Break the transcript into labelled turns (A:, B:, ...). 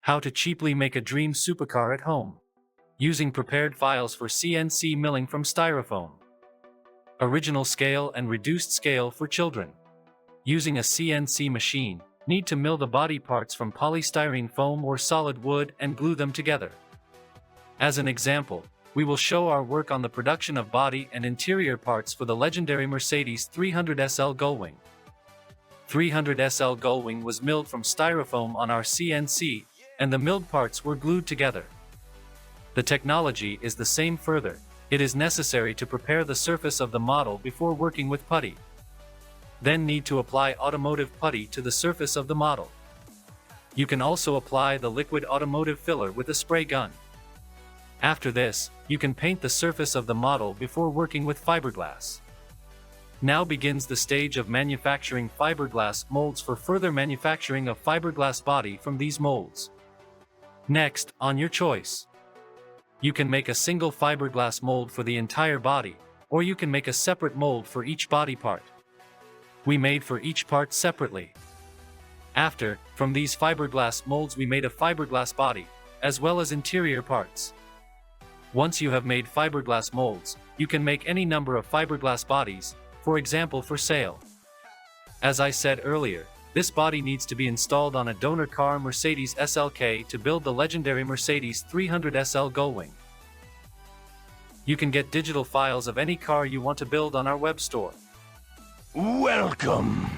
A: How to cheaply make a dream supercar at home. Using prepared files for CNC milling from styrofoam. Original scale and reduced scale for children. Using a CNC machine, need to mill the body parts from polystyrene foam or solid wood and glue them together. As an example, we will show our work on the production of body and interior parts for the legendary Mercedes 300 SL Gullwing. 300 SL Gullwing was milled from styrofoam on our CNC, and the milled parts were glued together. The technology is the same. Further, it is necessary to prepare the surface of the model before working with putty. Then need to apply automotive putty to the surface of the model. You can also apply the liquid automotive filler with a spray gun. After this, you can paint the surface of the model before working with fiberglass. Now begins the stage of manufacturing fiberglass molds for further manufacturing of fiberglass body from these molds. Next, on your choice. You can make a single fiberglass mold for the entire body, or you can make a separate mold for each body part. We made for each part separately. After, from these fiberglass molds we made a fiberglass body, as well as interior parts. Once you have made fiberglass molds, you can make any number of fiberglass bodies, for example for sale. As I said earlier, this body needs to be installed on a donor car Mercedes SLK to build the legendary Mercedes 300 SL Gullwing. You can get digital files of any car you want to build on our web store.
B: Welcome!